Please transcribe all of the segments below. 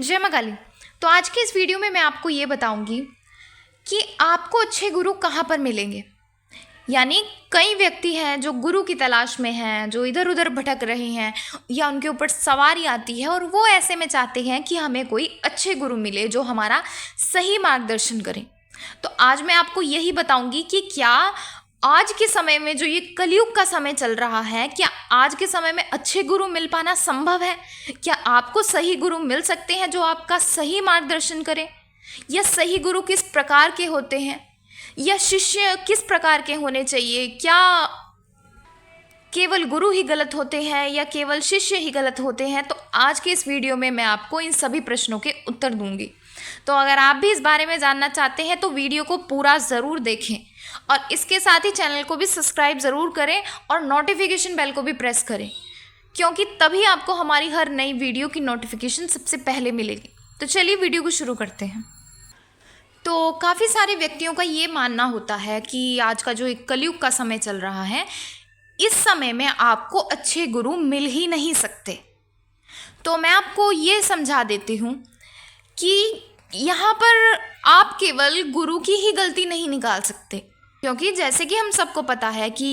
जय माँ काली। तो आज के इस वीडियो में मैं आपको ये बताऊंगी कि आपको अच्छे गुरु कहाँ पर मिलेंगे। यानी कई व्यक्ति हैं जो गुरु की तलाश में हैं, जो इधर उधर भटक रहे हैं या उनके ऊपर सवारी आती है और वो ऐसे में चाहते हैं कि हमें कोई अच्छे गुरु मिले जो हमारा सही मार्गदर्शन करें। तो आज मैं आपको यही बताऊंगी कि क्या आज के समय में जो ये कलयुग का समय चल रहा है, क्या आज के समय में अच्छे गुरु मिल पाना संभव है? क्या आपको सही गुरु मिल सकते हैं जो आपका सही मार्गदर्शन करें? या सही गुरु किस प्रकार के होते हैं, या शिष्य किस प्रकार के होने चाहिए? क्या केवल गुरु ही गलत होते हैं या केवल शिष्य ही गलत होते हैं? तो आज के इस वीडियो में मैं आपको इन सभी प्रश्नों के उत्तर दूंगी। तो अगर आप भी इस बारे में जानना चाहते हैं तो वीडियो को पूरा ज़रूर देखें और इसके साथ ही चैनल को भी सब्सक्राइब ज़रूर करें और नोटिफिकेशन बेल को भी प्रेस करें, क्योंकि तभी आपको हमारी हर नई वीडियो की नोटिफिकेशन सबसे पहले मिलेगी। तो चलिए वीडियो को शुरू करते हैं। तो काफ़ी सारे व्यक्तियों का ये मानना होता है कि आज का जो एक कलयुग का समय चल रहा है, इस समय में आपको अच्छे गुरु मिल ही नहीं सकते। तो मैं आपको ये समझा देती हूँ कि यहाँ पर आप केवल गुरु की ही गलती नहीं निकाल सकते, क्योंकि जैसे कि हम सबको पता है कि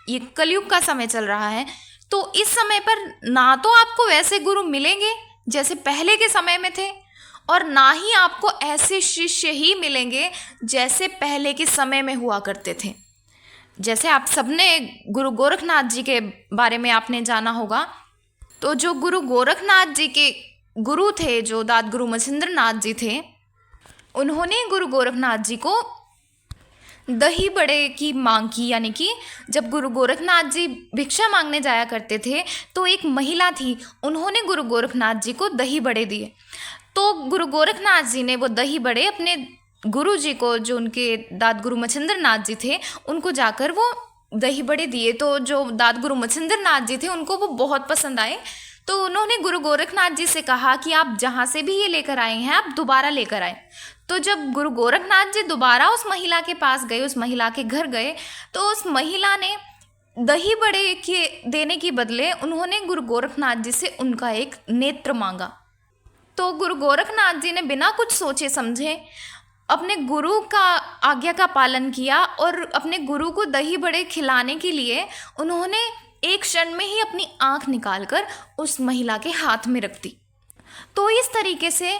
ये कलयुग का समय चल रहा है, तो इस समय पर ना तो आपको वैसे गुरु मिलेंगे जैसे पहले के समय में थे, और ना ही आपको ऐसे शिष्य ही मिलेंगे जैसे पहले के समय में हुआ करते थे। जैसे आप सबने गुरु गोरखनाथ जी के बारे में आपने जाना होगा। तो जो गुरु गोरखनाथ जी के गुरु थे, जो दाद गुरु मछिंद्र नाथ जी थे, उन्होंने गुरु गोरखनाथ जी को दही बड़े की मांग की। यानी कि जब गुरु गोरखनाथ जी भिक्षा मांगने जाया करते थे तो एक महिला थी, उन्होंने गुरु गोरखनाथ जी को दही बड़े दिए। तो गुरु गोरखनाथ जी ने वो दही बड़े अपने गुरु जी को, जो उनके दाद गुरु मछिंद्र नाथ जी थे, उनको जाकर वो दही बड़े दिए। तो जो दाद गुरु मछिंद्र नाथ जी थे उनको वो बहुत पसंद आए। तो उन्होंने गुरु गोरखनाथ जी से कहा कि आप जहाँ से भी ये लेकर आए हैं आप दोबारा लेकर आए। तो जब गुरु गोरखनाथ जी दोबारा उस महिला के पास गए, उस महिला के घर गए, तो उस महिला ने दही बड़े के देने के बदले उन्होंने गुरु गोरखनाथ जी से उनका एक नेत्र मांगा। तो गुरु गोरखनाथ जी ने बिना कुछ सोचे समझे अपने गुरु का आज्ञा का पालन किया और अपने गुरु को दही बड़े खिलाने के लिए उन्होंने एक क्षण में ही अपनी आंख निकालकर उस महिला के हाथ में रख दी। तो इस तरीके से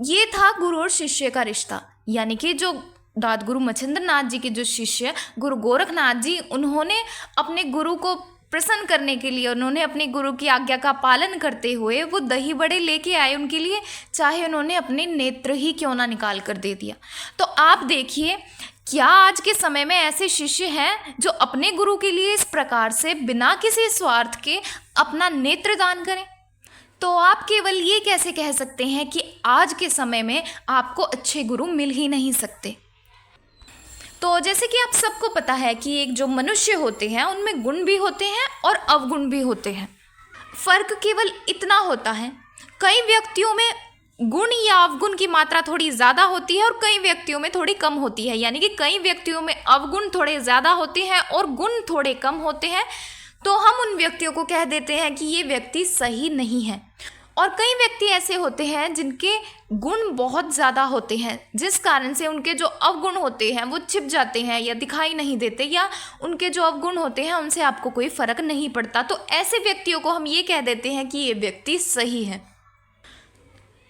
ये था गुरु और शिष्य का रिश्ता। यानी कि जो दाद गुरु मछिंद्र नाथ जी के जो शिष्य गुरु गोरखनाथ जी, उन्होंने अपने गुरु को प्रसन्न करने के लिए, उन्होंने अपने गुरु की आज्ञा का पालन करते हुए वो दही बड़े लेके आए उनके लिए, चाहे उन्होंने अपने नेत्र ही क्यों ना निकाल कर दे दिया। तो आप देखिए, क्या आज के समय में ऐसे शिष्य हैं जो अपने गुरु के लिए इस प्रकार से बिना किसी स्वार्थ के अपना नेत्र दान करें? तो आप केवल ये कैसे कह सकते हैं कि आज के समय में आपको अच्छे गुरु मिल ही नहीं सकते? तो जैसे कि आप सबको पता है कि एक जो मनुष्य होते हैं उनमें गुण भी होते हैं और अवगुण भी होते हैं। फर्क केवल इतना होता है, कई व्यक्तियों में गुण या अवगुण की मात्रा थोड़ी ज़्यादा होती है और कई व्यक्तियों में थोड़ी कम होती है। यानी कि कई व्यक्तियों में अवगुण थोड़े ज़्यादा होते हैं और गुण थोड़े कम होते हैं। तो हम उन व्यक्तियों को कह देते हैं कि ये व्यक्ति सही नहीं है। और कई व्यक्ति ऐसे होते हैं जिनके गुण बहुत ज़्यादा होते हैं, जिस कारण से उनके जो अवगुण होते हैं वो छिप जाते हैं या दिखाई नहीं देते, या उनके जो अवगुण होते हैं उनसे आपको कोई फ़र्क नहीं पड़ता। तो ऐसे व्यक्तियों को हम ये कह देते हैं कि ये व्यक्ति सही है।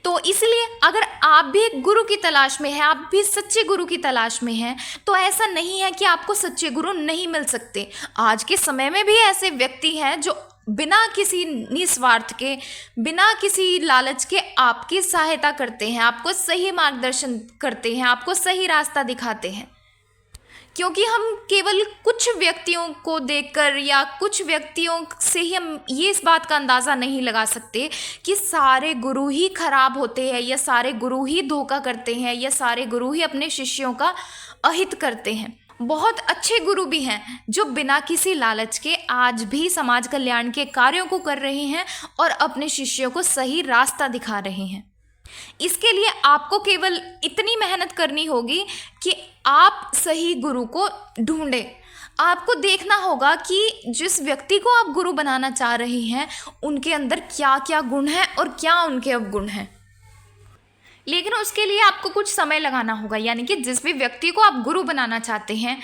तो इसलिए अगर आप भी एक गुरु की तलाश में हैं, आप भी सच्चे गुरु की तलाश में हैं, तो ऐसा नहीं है कि आपको सच्चे गुरु नहीं मिल सकते। आज के समय में भी ऐसे व्यक्ति हैं जो बिना किसी निस्वार्थ के, बिना किसी लालच के आपकी सहायता करते हैं, आपको सही मार्गदर्शन करते हैं, आपको सही रास्ता दिखाते हैं। क्योंकि हम केवल कुछ व्यक्तियों को देखकर या कुछ व्यक्तियों से ही हम ये इस बात का अंदाज़ा नहीं लगा सकते कि सारे गुरु ही खराब होते हैं, या सारे गुरु ही धोखा करते हैं, या सारे गुरु ही अपने शिष्यों का अहित करते हैं। बहुत अच्छे गुरु भी हैं जो बिना किसी लालच के आज भी समाज कल्याण के कार्यों को कर रहे हैं और अपने शिष्यों को सही रास्ता दिखा रहे हैं। इसके लिए आपको केवल इतनी मेहनत करनी होगी कि आप सही गुरु को ढूंढें। आपको देखना होगा कि जिस व्यक्ति को आप गुरु बनाना चाह रहे हैं उनके अंदर क्या क्या गुण हैं और क्या उनके अवगुण हैं। लेकिन उसके लिए आपको कुछ समय लगाना होगा। यानी कि जिस भी व्यक्ति को आप गुरु बनाना चाहते हैं,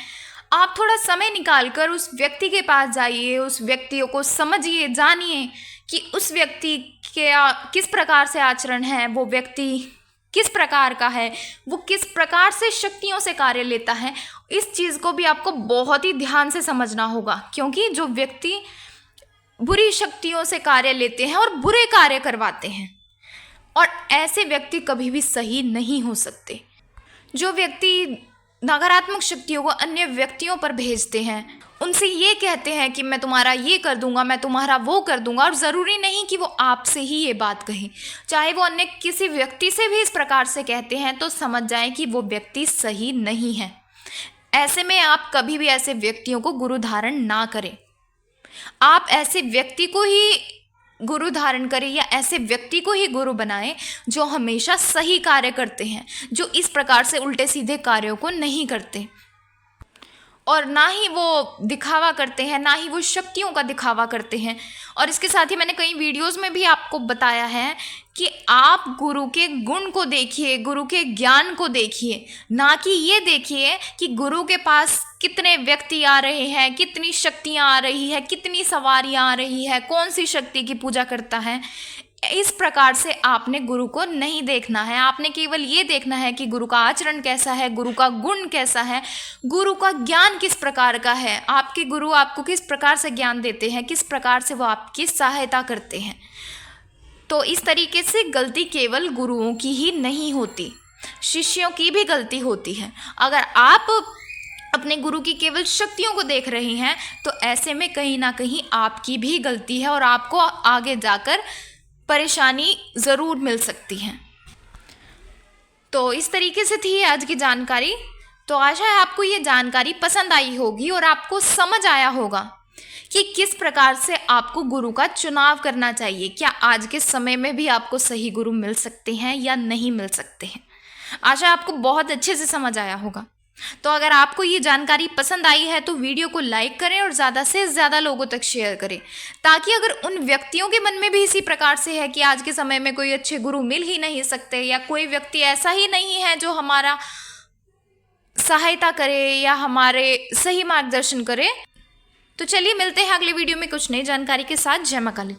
आप थोड़ा समय निकाल कर उस व्यक्ति के पास जाइए, उस व्यक्तियों को समझिए, जानिए कि उस व्यक्ति के किस प्रकार से आचरण है, वो व्यक्ति किस प्रकार का है, वो किस प्रकार से शक्तियों से कार्य लेता है। इस चीज़ को भी आपको बहुत ही ध्यान से समझना होगा, क्योंकि जो व्यक्ति बुरी शक्तियों से कार्य लेते हैं और बुरे कार्य करवाते हैं, और ऐसे व्यक्ति कभी भी सही नहीं हो सकते। जो व्यक्ति नकारात्मक शक्तियों को अन्य व्यक्तियों पर भेजते हैं, उनसे ये कहते हैं कि मैं तुम्हारा ये कर दूंगा, मैं तुम्हारा वो कर दूंगा, और ज़रूरी नहीं कि वो आपसे ही ये बात कहें, चाहे वो अन्य किसी व्यक्ति से भी इस प्रकार से कहते हैं, तो समझ जाएं कि वो व्यक्ति सही नहीं है। ऐसे में आप कभी भी ऐसे व्यक्तियों को गुरु धारण ना करें। आप ऐसे व्यक्ति को ही गुरु धारण करें या ऐसे व्यक्ति को ही गुरु बनाएं जो हमेशा सही कार्य करते हैं, जो इस प्रकार से उल्टे सीधे कार्यों को नहीं करते, और ना ही वो दिखावा करते हैं, ना ही वो शक्तियों का दिखावा करते हैं। और इसके साथ ही मैंने कई वीडियोस में भी आपको बताया है कि आप गुरु के गुण को देखिए, गुरु के ज्ञान को देखिए, ना कि ये देखिए कि गुरु के पास कितने व्यक्ति आ रहे हैं, कितनी शक्तियाँ आ रही है, कितनी सवारियाँ आ रही है, कौन सी शक्ति की पूजा करता है। इस प्रकार से आपने गुरु को नहीं देखना है। आपने केवल ये देखना है कि गुरु का आचरण कैसा है, गुरु का गुण कैसा है, गुरु का ज्ञान किस प्रकार का है, आपके गुरु आपको किस प्रकार से ज्ञान देते हैं, किस प्रकार से वो आपकी सहायता करते हैं। तो इस तरीके से गलती केवल गुरुओं की ही नहीं होती, शिष्यों की भी गलती होती है। अगर आप अपने गुरु की केवल शक्तियों को देख रहे हैं, तो ऐसे में कहीं ना कहीं आपकी भी गलती है और आपको आगे जाकर परेशानी ज़रूर मिल सकती है। तो इस तरीके से थी आज की जानकारी। तो आशा है आपको ये जानकारी पसंद आई होगी और आपको समझ आया होगा कि किस प्रकार से आपको गुरु का चुनाव करना चाहिए। क्या आज के समय में भी आपको सही गुरु मिल सकते हैं या नहीं मिल सकते हैं। आशा आपको बहुत अच्छे से समझ आया होगा। तो अगर आपको ये जानकारी पसंद आई है तो वीडियो को लाइक करें और ज़्यादा से ज़्यादा लोगों तक शेयर करें, ताकि अगर उन व्यक्तियों के मन में भी इसी प्रकार से है कि आज के समय में कोई अच्छे गुरु मिल ही नहीं सकते, या कोई व्यक्ति ऐसा ही नहीं है जो हमारा सहायता करे या हमारे सही मार्गदर्शन करे, तो चलिए मिलते हैं अगले वीडियो में कुछ नई जानकारी के साथ। जय मां काली।